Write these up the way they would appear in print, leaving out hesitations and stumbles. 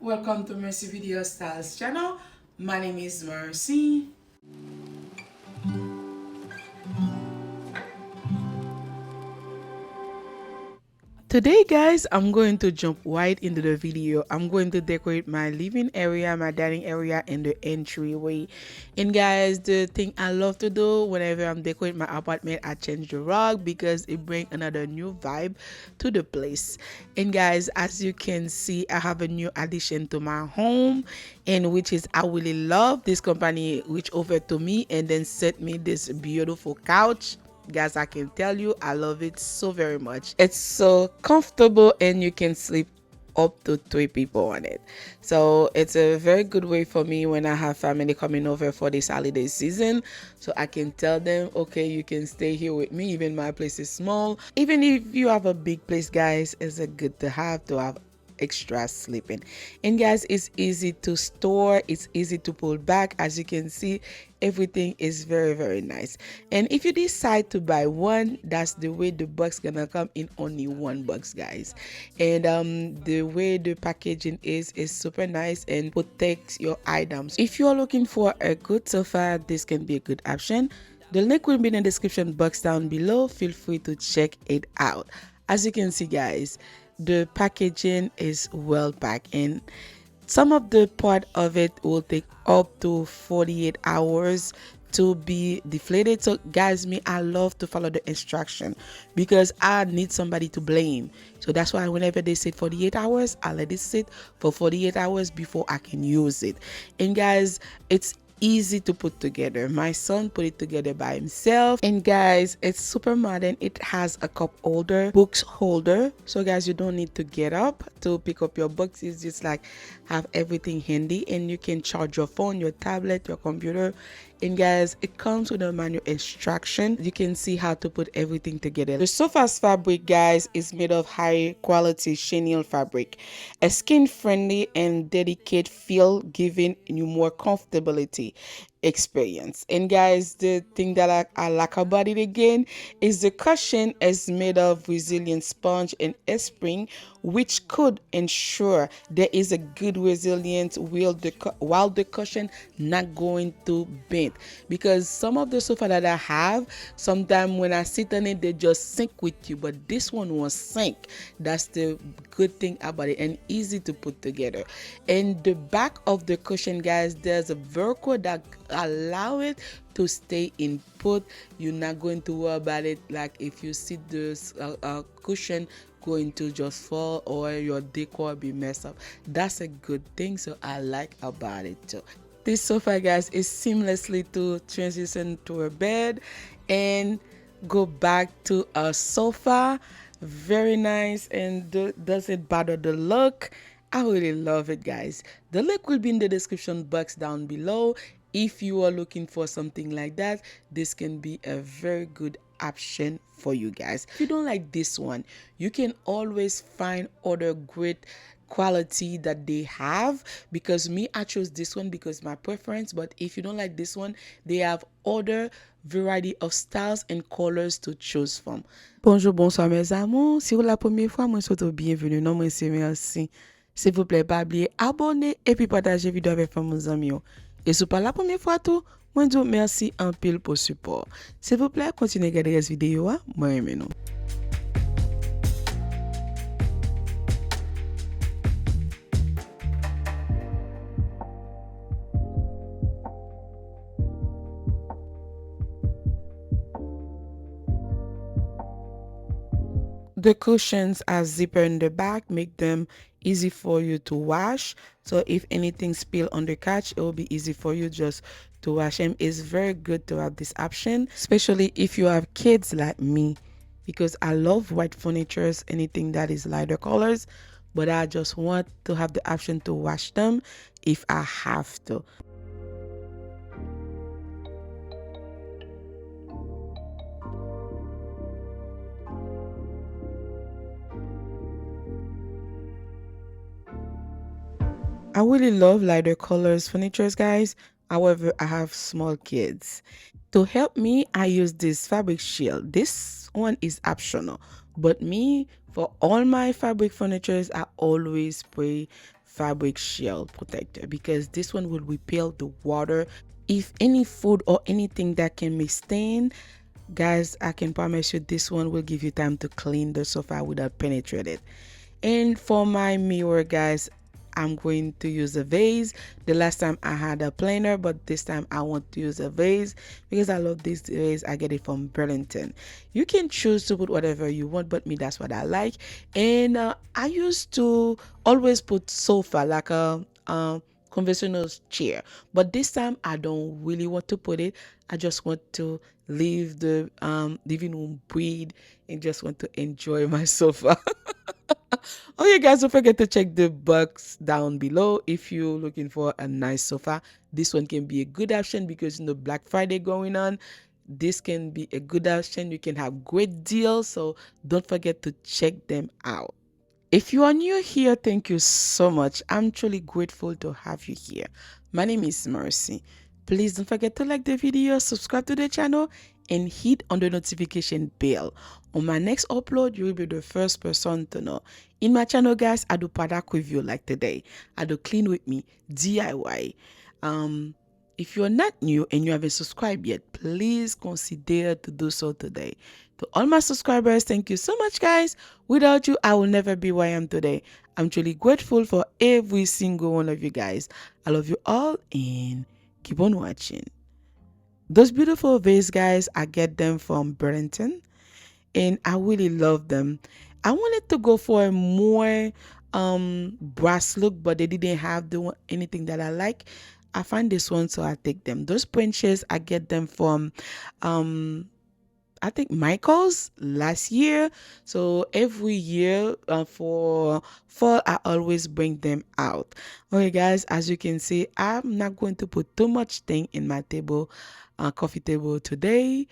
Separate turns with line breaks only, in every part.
Welcome to Mercy Video Styles channel. My name is Mercy. Today guys, I'm going to jump right into the video. I'm going to decorate my living area, my dining area, and the entryway. And guys, the thing I love to do whenever I'm decorating my apartment, I change the rug because it brings another new vibe to the place. And guys, as you can see, I have a new addition to my home, and which is I really love. This company reached over to me and then sent me this beautiful couch. Guys, I can tell you I love it so very much. It's so comfortable and you can sleep up to 3 people on it. So it's a very good way for me when I have family coming over for this holiday season, so I can tell them, okay, you can stay here with me. Even my place is small. Even if you have a big place, guys, it's a good to have extra sleeping. And guys, it's easy to store, it's easy to pull back. As you can see, everything is very nice. And if you decide to buy one, that's the way the box gonna come in, only one box, guys. And the way the packaging is super nice and protects your items. If you're looking for a good sofa, this can be a good option. The link will be in the description box down below. Feel free to check it out. As you can see, guys, the packaging is well packed, and some of the part of it will take up to 48 hours to be deflated. So guys, me, I love to follow the instruction because I need somebody to blame. So that's why whenever they say 48 hours, I let it sit for 48 hours before I can use it. And guys, it's easy to put together. My son put it together by himself. And guys, it's super modern. It has a cup holder, books holder, so guys, you don't need to get up to pick up your books. It's just like have everything handy, and you can charge your phone, your tablet, your computer. And guys, it comes with a manual instruction. You can see how to put everything together. The sofa's fabric, guys, is made of high quality chenille fabric, a skin friendly and delicate feel, giving you more comfortability experience. And guys, the thing that I like about it again is the cushion is made of resilient sponge and a spring, which could ensure there is a good resilience while the cushion not going to bend. Because some of the sofa that I have, sometimes when I sit on it, they just sink with you, but this one won't sink. That's the good thing about it, and easy to put together. And the back of the cushion, guys, there's a Velcro that allow it to stay in put. You're not going to worry about it, like if you see this cushion going to just fall or your decor be messed up. That's a good thing, so I like about it too. This sofa, guys, is seamlessly to transition to a bed and go back to a sofa. Very nice, and doesn't bother the look. I really love it, guys. The link will be in the description box down below. If you are looking for something like that, this can be a very good option for you guys. If you don't like this one, you can always find other great quality that they have, because me, I chose this one because my preference. But if you don't like this one, they have other variety of styles and colors to choose from. Bonjour, bonsoir mes amours. Si vous la première fois, moi souhaite bienvenue. Non, moi c'est merci. S'il vous plaît, pas oublier abonner et puis partager vidéo avec vos amis. Et si pas la première fois tout, moi dis merci en pile pour support. S'il vous plaît, continuez à regarder cette vidéo. Moi aime nous. The cushions are zipper in the back, make them easy for you to wash. So if anything spill on the couch, it will be easy for you just to wash them. It's very good to have this option, especially if you have kids like me, because I love white furnitures, anything that is lighter colors, but I just want to have the option to wash them if I have to. I really love lighter colors furnitures, guys. However, I have small kids. To help me, I use this fabric shield. This one is optional, but me, For all my fabric furnitures, I always spray fabric shell protector because this one will repel the water. If any food or anything that can be stained, guys, I can promise you this one will give you time to clean the sofa without penetrating it. And for my mirror, guys, I'm going to use a vase. The last time I had a planner, but this time I want to use a vase because I love this vase. I get it from Burlington. You can choose to put whatever you want, but me, that's what I like. And I used to always put sofa, like a conventional chair, but this time I don't really want to put it. I just want to leave the living room breathe and just want to enjoy my sofa. Oh, yeah, guys, don't forget to check the box down below if you're looking for a nice sofa. This one can be a good option because Black Friday going on. This can be a good option. You can have great deals, so don't forget to check them out. If you are new here, thank you so much. I'm truly grateful to have you here. My name is Mercy. Please don't forget to like the video, subscribe to the channel, and hit on the notification bell. On my next upload, you will be the first person to know. In my channel, guys, I do product review like today. I do clean with me, DIY. If you're not new and you haven't subscribed yet, please consider to do so today. To all my subscribers, thank you so much, guys. Without you, I will never be where I am today. I'm truly grateful for every single one of you guys. I love you all and keep on watching. Those beautiful vase, guys, I get them from Burlington and I really love them. I wanted to go for a more brass look, but they didn't have anything that I like. I find this one, so I take them. Those branches, I get them from I think Michael's last year. So every year for fall, I always bring them out. Okay, guys, as you can see, I'm not going to put too much thing in my table, coffee table today.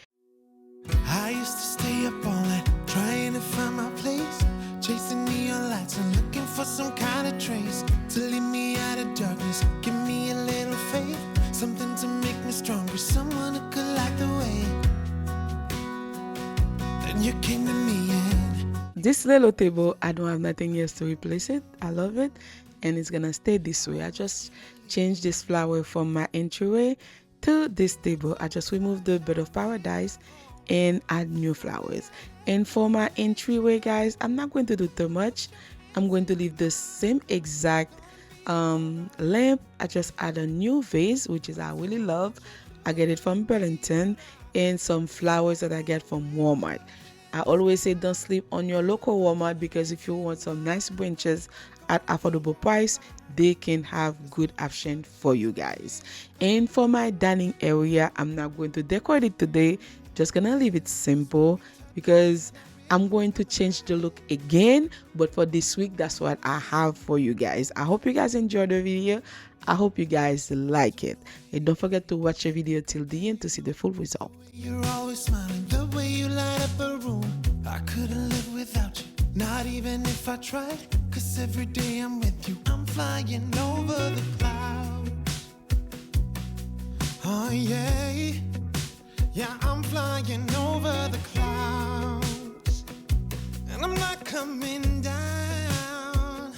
I used to stay up all night trying to find my place, chasing neon lights and looking for some kind of trace to lead me out of darkness. Give me a little faith, something to make me stronger, someone who could light the way. Then you came to me and
this little table, I don't have nothing else to replace it. I love it and it's gonna stay this way. I just changed this flower from my entryway to this table. I just removed the bird of paradise and add new flowers. And for my entryway, guys, I'm not going to do too much. I'm going to leave the same exact lamp. I just add a new vase, which is I really love. I get it from Burlington, and some flowers that I get from Walmart. I always say don't sleep on your local Walmart because if you want some nice branches at affordable price, they can have good option for you guys. And for my dining area, I'm not going to decorate it today. Just gonna leave it simple because I'm going to change the look again, but for this week, that's what I have for you guys. I hope you guys enjoyed the video. I hope you guys like it. And don't forget to watch the video till the end to see the full result.
you're always smiling, the way you light up a room. I couldn't live without you, not even if I tried, cause every day I'm with you, I'm flying over the clouds. Oh yeah, yeah, I'm flying over the clouds, and I'm not coming down.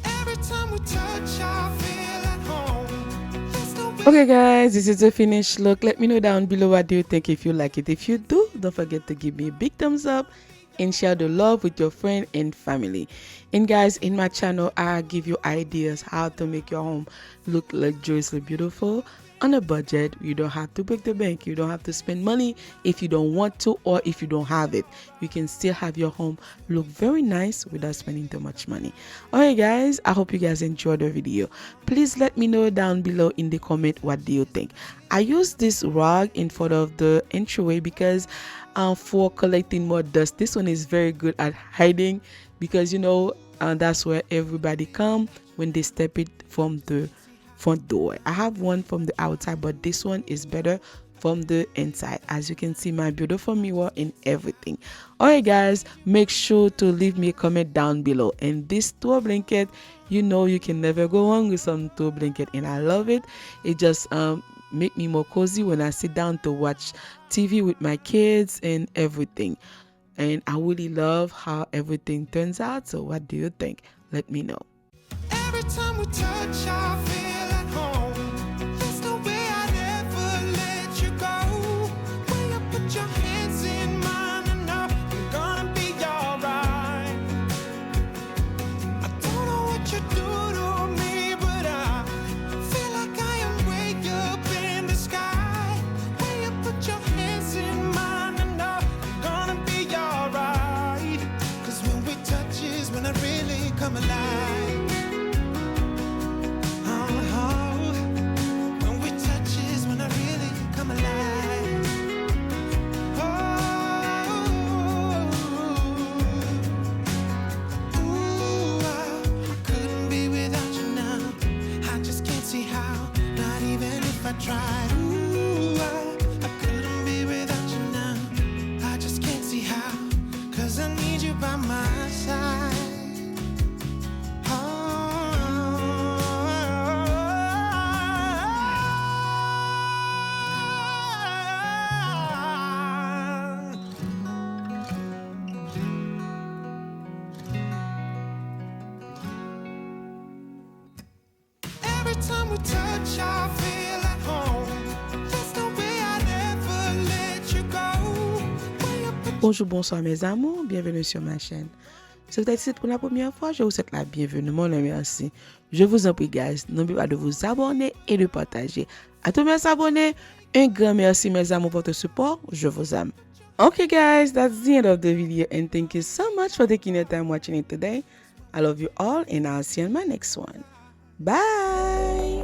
Every time we touch, I feel at home. There's no
Okay, guys, this is the finished look. Let me know down below what do you think. If you like it, if you do, don't forget to give me a big thumbs up and share the love with your friend and family. And guys, in my channel, I give you ideas how to make your home look luxuriously beautiful on a budget. You don't have to break the bank. You don't have to spend money if you don't want to, or if you don't have it. You can still have your home look very nice without spending too much money. Alright, guys, I hope you guys enjoyed the video. Please let me know down below in the comment what do you think. I use this rug in front of the entryway because for collecting more dust. This one is very good at hiding because that's where everybody come when they step it from the front door. I have one from the outside, but this one is better from the inside. As you can see, my beautiful mirror and everything. Alright, guys, make sure to leave me a comment down below. And this T0UR blanket, you can never go wrong with some T0UR blanket, and I love it. It just make me more cozy when I sit down to watch TV with my kids and everything. and I really love how everything turns out. So what do you think? Let me know.
Every time we touch, I feel at home. There's no way I'd ever let you go. When you put your hands in mine, I know I'm gonna be alright. I don't know what you do to me, but I feel like I am way up in the sky. When you put your hands in mine, I know I'm gonna be alright. 'Cause when we touch is when I really come alive. Tried. Ooh, I couldn't be without you now. I just can't see how. 'Cause I need you by my side. Every time we touch, I feel at home. There's no way I'd ever let you go.
Bonjour, bonsoir mes amours, bienvenue sur ma chaîne. Si vous êtes ici pour la première fois, je vous souhaite la bienvenue, mon ami merci. Je vous en prie guys, n'oubliez pas de vous abonner et de partager. À tous mes abonnés, un grand merci mes amours pour votre support, je vous aime. Okay guys, that's the end of the video and thank you so much for taking your time watching it today. I love you all and I'll see you in my next one. Bye!